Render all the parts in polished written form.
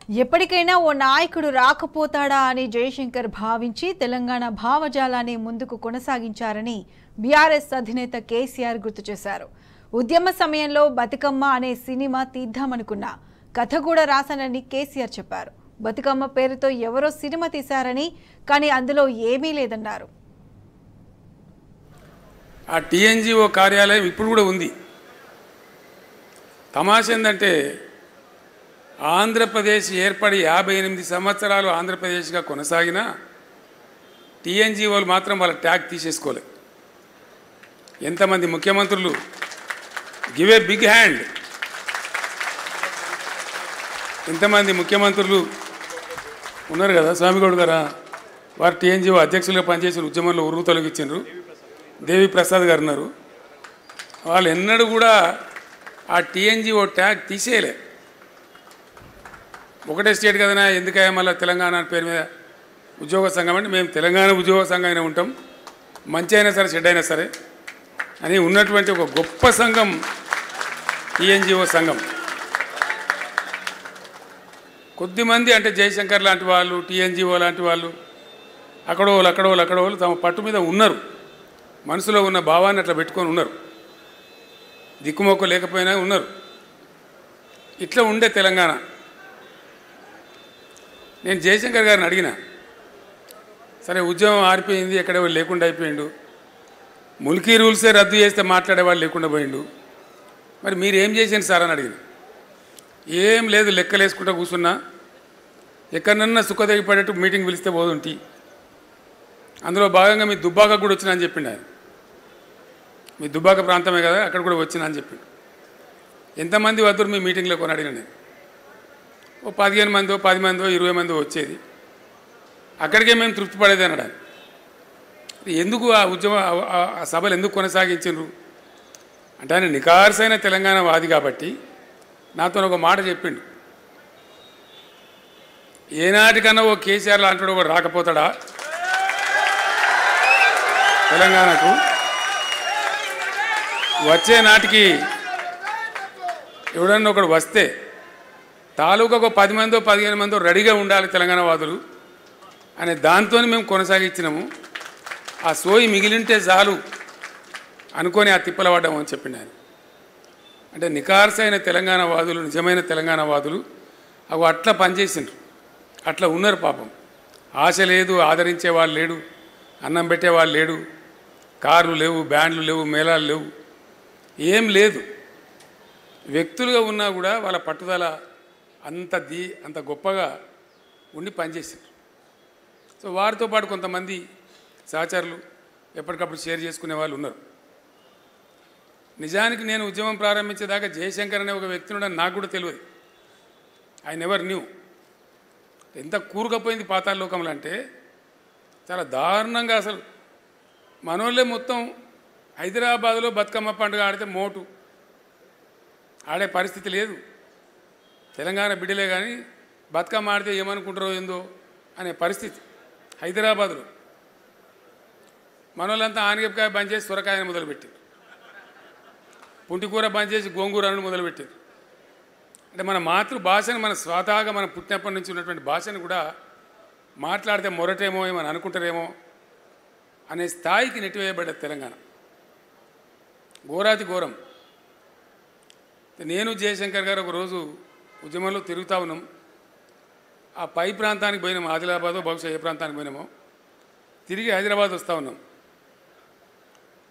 ఎప్పటికైనా ఓ నాయకుడు రాకపోతాడా అని జయశంకర్ భావించి తెలంగాణ భావజాలాన్ని ముందుకు కొనసాగించారని బీఆర్ఎస్ అధినేత కేసీఆర్ గుర్తు చేశారు. ఉద్యమ సమయంలో బతుకమ్మ అనే సినిమా తీద్దామనుకున్నా కథ కూడా రాశానని కేసీఆర్ చెప్పారు. బతుకమ్మ పేరుతో ఎవరో సినిమా తీశారని, కానీ అందులో ఏమీ లేదన్నారు. ఆ టీఎన్జీఓ కార్యాలయం ఇప్పుడు కూడా ఉంది. తమాష ఏంటంటే ఆంధ్రప్రదేశ్ ఏర్పడి 58 సంవత్సరాలు ఆంధ్రప్రదేశ్గా కొనసాగిన టీఎన్జీఓలు మాత్రం వాళ్ళ ట్యాగ్ తీసేసుకోలేదు. ఎంతమంది ముఖ్యమంత్రులు గివ్ ఏ బిగ్ హ్యాండ్, ఎంతమంది ముఖ్యమంత్రులు ఉన్నారు కదా. స్వామిగౌడ్ గారా వారు టీఎన్జీఓ అధ్యక్షులుగా పనిచేసిన ఉద్యమంలో ఉరుగు తొలగించారు. దేవి ప్రసాద్ గారు ఉన్నారు. వాళ్ళు ఎన్నడూ కూడా ఆ టీఎన్జీఓ ట్యాగ్ తీసేయలే. ఒకటే స్టేట్ కదనా, ఎందుకయ్యా మళ్ళీ తెలంగాణ పేరు మీద ఉద్యోగ సంఘం అంటే మేము తెలంగాణ ఉద్యోగ సంఘం అయినా ఉంటాం, మంచి అయినా సరే చెడ్డ అయినా సరే అని ఉన్నటువంటి ఒక గొప్ప సంఘం టీఎన్జీఓ సంఘం. కొద్దిమంది అంటే జయశంకర్ లాంటి వాళ్ళు, టీఎన్జీఓ లాంటి వాళ్ళు అక్కడోళ్ళు తమ పట్టు మీద ఉన్నారు. మనసులో ఉన్న భావాన్ని అట్లా పెట్టుకొని ఉన్నారు. దిక్కుమొక్కు లేకపోయినా ఉన్నారు. ఇట్లా ఉండే తెలంగాణ. నేను జయశంకర్ గారిని అడిగిన, సరే ఉద్యమం ఆరిపోయింది, ఎక్కడో లేకుండా అయిపోయిండు, ముల్కీ రూల్సే రద్దు చేస్తే మాట్లాడేవాళ్ళు లేకుండా పోయిండు, మరి మీరు ఏం చేసారు సార్ అని అడిగిన. ఏం లేదు, లెక్కలు వేసుకుంటూ కూర్చున్నా, ఎక్కడన్నా సుఖదగిపడేట్టు మీటింగ్ పిలిస్తే పోదుంటి, అందులో భాగంగా మీ దుబ్బాక కూడా వచ్చినా అని చెప్పిండు ఆయన. మీ దుబ్బాక ప్రాంతమే కదా, అక్కడ కూడా వచ్చినా అని చెప్పిండు. ఎంతమంది వద్దరు మీ మీటింగ్లో కొని అడిగిన నేను. ఓ 15 మందో 10 మందో 20 మందో వచ్చేది. అక్కడికే మేము తృప్తి పడేది అన్నాడు. ఎందుకు ఆ ఉద్యమ ఆ సభలు ఎందుకు కొనసాగించారు అంటే ఆయన నికార్సైన తెలంగాణ వాది కాబట్టి నాతో ఒక మాట చెప్పిండు. ఏనాటికన్నా ఓ కేసీఆర్ లాంటి ఒకడు రాకపోతాడా తెలంగాణకు, వచ్చే నాటికి ఎవడన్నా ఒకడు వస్తే తాలూకాకు 10 మందో 15 మందో రెడీగా ఉండాలి తెలంగాణ వాదులు అనే దాంతో మేము కొనసాగించినాము. ఆ సోయి మిగిలింటే చాలు అనుకొని ఆ తిప్పల పడ్డాము అని చెప్పిండు ఆయన. అంటే నికార్సైన తెలంగాణ వాదులు, నిజమైన తెలంగాణ వాదులు అవి అట్లా పనిచేసిండ్రు, అట్లా ఉన్నారు. పాపం ఆశ లేదు, ఆదరించే వాళ్ళు లేడు, అన్నం పెట్టేవాళ్ళు లేడు, కార్లు లేవు, బ్యాండ్లు లేవు, మేళాలు లేవు, ఏం లేదు. వ్యక్తులుగా ఉన్నా కూడా వాళ్ళ పట్టుదల అంత గొప్పగా ఉండి పనిచేసారు. సో వారితో పాటు కొంతమంది సహచరులు ఎప్పటికప్పుడు షేర్ చేసుకునే వాళ్ళు ఉన్నారు. నిజానికి నేను ఉద్యమం ప్రారంభించేదాకా జయశంకర్ అనే ఒక వ్యక్తి ఉండని నాకు కూడా తెలియదు. I never knew. ఎంత కూరుకపోయింది పాతాళ లోకంలో అంటే చాలా దారుణంగా. అసలు మనోళ్ళే మొత్తం హైదరాబాద్లో బతుకమ్మ పండుగ ఆడితే మోటు ఆడే పరిస్థితి లేదు. తెలంగాణ బిడ్డలే కానీ బతుకమ్మ ఆడితే ఏమనుకుంటారో ఏందో అనే పరిస్థితి హైదరాబాద్లో. మనోళ్ళంతా ఆనగకాయ బంద్ చేసి సొరకాయని మొదలుపెట్టారు, పుంటికూర బంద్ చేసి గోంగూరను మొదలుపెట్టారు. అంటే మన మాతృభాషను, మన స్వతహాగా మనం పుట్టినప్పటి నుంచి ఉన్నటువంటి భాషను కూడా మాట్లాడితే మొరటేమో ఏమని అనుకుంటారేమో అనే స్థాయికి నెట్టివేయబడ్డ తెలంగాణ ఘోరాతి ఘోరం. నేను జయశంకర్ గారు ఒకరోజు ఉద్యమంలో తిరుగుతూ ఉన్నాం. ఆ పై ప్రాంతానికి పోయినాము, ఆదిలాబాదో బహుశా ఏ ప్రాంతానికి పోయినామో. తిరిగి హైదరాబాద్ వస్తూ ఉన్నాం.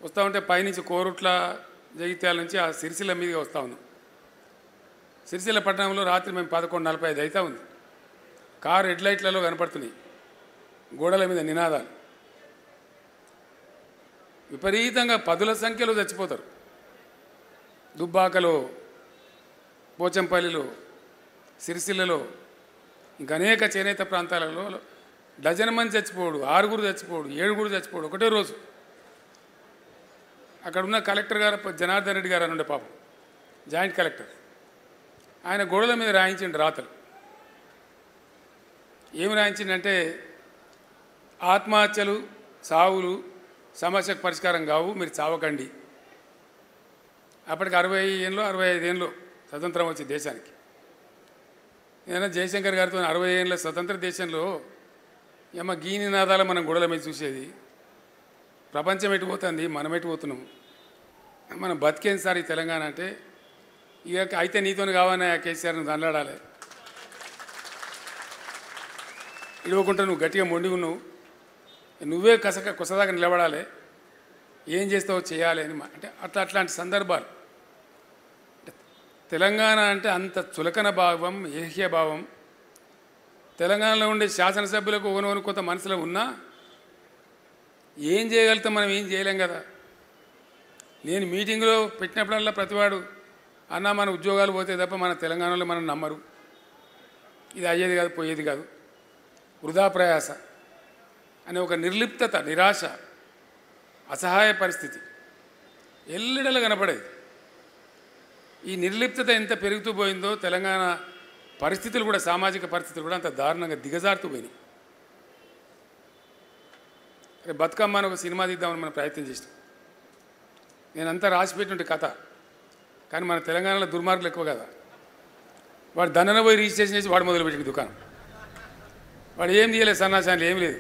వస్తూ ఉంటే పైనుంచి కోరుట్ల, జగిత్యాల నుంచి ఆ సిరిసిల్ల మీదుగా వస్తూ ఉన్నాం. సిరిసిల్ల పట్టణంలో రాత్రి మేము 11:45 అవుతా ఉంది. కారు హెడ్ లైట్లలో కనపడుతున్నాయి, గోడల మీద నినాదాలు. విపరీతంగా 10ల సంఖ్యలో చచ్చిపోతారు. దుబ్బాకలో, పోచంపల్లిలో, సిరిసిల్లలో, ఇంకా అనేక చేనేత ప్రాంతాలలో డజన్ మంది చచ్చిపోడు, 6 చచ్చిపోడు, 7 చచ్చిపోడు ఒకటే రోజు. అక్కడ ఉన్న కలెక్టర్ గారు జనార్దన్ రెడ్డి గారు అని ఉండే పాపం, జాయింట్ కలెక్టర్, ఆయన గోడల మీద రాయించిండు రాతలు. ఏమి రాయించిందంటే ఆత్మహత్యలు, సావులు సమస్యకు పరిష్కారం కావు, మీరు చావకండి. అప్పటికి 60 ఏళ్ళు 65 ఏళ్ళు స్వతంత్రం వచ్చి దేశానికి. ఏదైనా జయశంకర్ గారితో 60 ఏళ్ళ స్వతంత్ర దేశంలో ఏమో గీ నినాదాలు మనం గొడవల మీద చూసేది. ప్రపంచం ఎటుపోతుంది, మనం ఎటుపోతున్నాం, మనం బతికేం సార్ ఈ తెలంగాణ అంటే. ఇక అయితే నీతో కావాలన్నా కేసీఆర్ను దండాడాలి, ఇడవకుండా నువ్వు గట్టిగా మొండి ఉన్నావు, నువ్వే కొసదాకా నిలబడాలి, ఏం చేస్తావో చేయాలి అని అంటే అట్లాంటి సందర్భాలు. తెలంగాణ అంటే అంత చులకన భావం, ఏహ్య భావం. తెలంగాణలో ఉండే శాసనసభ్యులకు ఒకనొకరు కొంత మనసులో ఉన్నా ఏం చేయగలుగుతాం, మనం ఏం చేయలేం కదా. నేను మీటింగ్లో పెట్టినప్పుడల్లా ప్రతివాడు అన్న మన ఉద్యోగాలు పోతే తప్ప మన తెలంగాణలో మనం నమ్మరు, ఇది అయ్యేది కాదు పోయేది కాదు, వృధా ప్రయాస అనే ఒక నిర్లిప్తత, నిరాశ, అసహాయ పరిస్థితి ఎల్లడలా కనపడేది. ఈ నిర్లిప్తత ఎంత పెరుగుతూ పోయిందో తెలంగాణ పరిస్థితులు కూడా, సామాజిక పరిస్థితులు కూడా అంత దారుణంగా దిగజారుతూ పోయినాయి. అరే బతుకమ్మ అని ఒక సినిమా తీద్దామని మనం ప్రయత్నం చేసినాం. నేనంతా రాసిపెట్టినట్టు కథ, కానీ మన తెలంగాణలో దుర్మార్గులు ఎక్కువ కదా. వాడు దండన పోయి రిజిస్ట్రేషన్ చేసి వాడు మొదలుపెట్టిన దుకాణం, వాడు ఏం తీయలేదు, సన్నాసాలు ఏం లేదు.